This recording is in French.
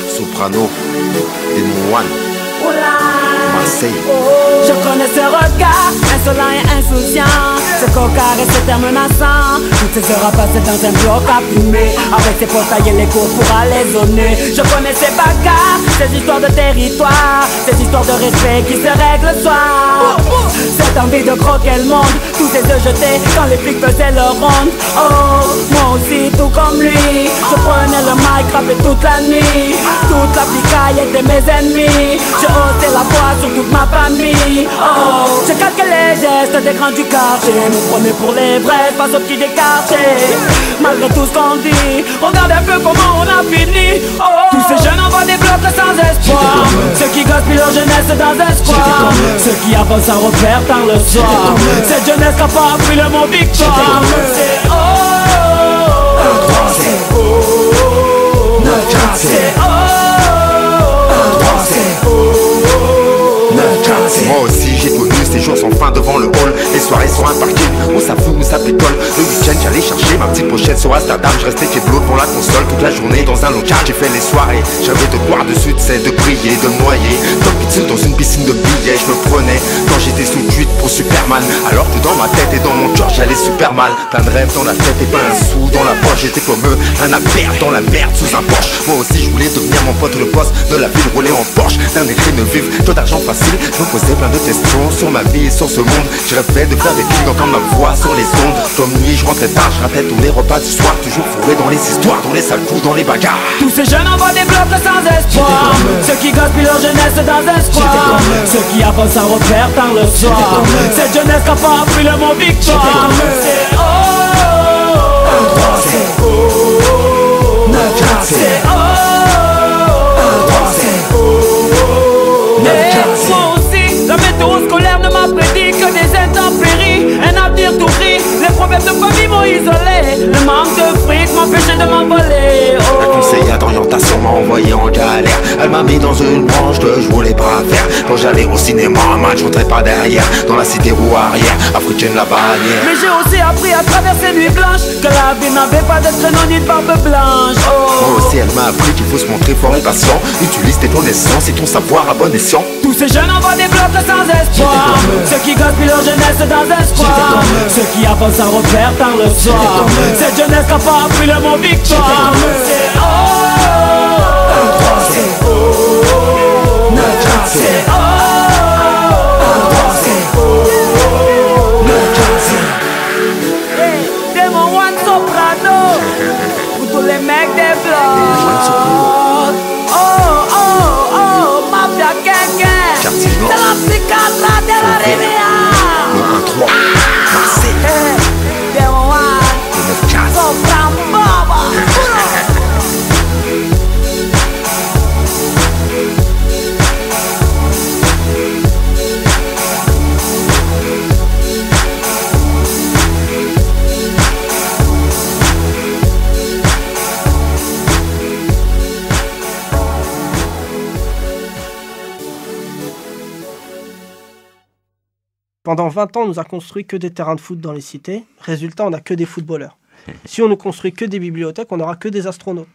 Soprano, Démon One, Marseille. Je connais ce regard, insolent et insouciant, ce cocard et ce terme menaçant. Toutes ces heures à passer dans un bloc à fumer, avec ses portails et les cours pour aller zoner. Je connais ces bagarres, ces histoires de territoire, ces histoires de respect qui se règlent le soir. Cette envie de croquer le monde, tous ces œufs jetés quand les flics faisaient leur ronde. Oh, moi aussi tout comme lui, je prenais le mic, rappais toute la nuit. Toute la picaille était mes ennemis, je haussais la voix sur toute ma famille. Oh, je calque les gestes des grands du quartier, me prenais pour les vrais face aux petits des quartiers. Malgré tout ce qu'on dit, regarde un peu comment on a fini. Oh, tous ces jeunes envoient des blocs sans espoir, ceux qui gaspillent leur jeunesse dans un square, ceux qui avancent sans repère tard le soir. Cette jeunesse n'a pas appris le mot victoire. C'est oh, c'est oh, c'est oh. Moi aussi j'ai connu ces jours sans fin devant le hall. Les soirées sur un parking où ça fout, où ça picole. Le week-end j'allais chercher ma petite pochette sur Amsterdam. Je restais keblo devant la console toute la journée dans un local. J'ai fait les soirées, j'avais de boire de succès, de briller, de noyer. Comme pizza dans une piscine de billets. Je me prenais quand j'étais sous cuite pour Superman, alors que dans ma tête et dans mon cœur j'allais super mal. Plein de rêves dans la tête et pas un sou dans la poche. J'étais comme eux, un affaire dans la merde sous un Porsche. Moi aussi je voulais devenir mon pote le boss de la ville, rouler en Porsche. D'un écrit de vivre, trop d'argent facile. Je me posais plein de questions sur ma vie et sur ce monde. Je rêvais de faire des films, d'entendre ma voix sur les ondes. Comme nuit, je rentrais tard, je ratais tous les repas du soir. Toujours fourré dans les histoires, dans les sales coups, dans les bagarres. Tous ces jeunes envoient des blocs sans espoir, ceux qui gaspillent leur jeunesse dans un square, ceux qui avancent sans repère tard le soir. Cette jeunesse n'a pas appris le mot victoire. C'est oh, c'est oh, c'est oh. La météo scolaire ne m'a prédit que des intempéries, un avenir tout gris. Les problèmes de famille m'ont isolé, le manque de fric m'empêchait de m'envoler. La conseillère d'orientation m'a envoyé en galère. Elle m'a mis dans une branche que je voulais pas faire. Quand j'allais au cinéma, man, je rentrais pas derrière. Dans la cité roue arrière, africaine la bannière. Mais j'ai aussi appris à travers ces nuits blanches que la vie n'avait pas de traîneau ni de barbe blanche. Moi aussi elle m'a appris qu'il faut se montrer fort et patient. Utilise tes connaissances et ton savoir à bon escient. Tous ces jeunes envoient des blocs sans espoir, ceux qui gaspillent leur jeunesse dans un square, ceux qui avancent sans repère tard le soir. Cette jeunesse n'a pas appris le mot victoire. C'est oh, c'est oh, c'est oh, c'est oh. Hey, Démon One Soprano, pour tous les mecs des blocs. Oh, oh, oh, Mafia Gang. Quartier Nord, C'est la psychiatre de la Rivière. le 1-3, Marseille, Démon One le 9-15. Soprano. Pendant 20 ans, on nous a construit que des terrains de foot dans les cités. Résultat, on n'a que des footballeurs. Si on ne construit que des bibliothèques, on n'aura que des astronautes.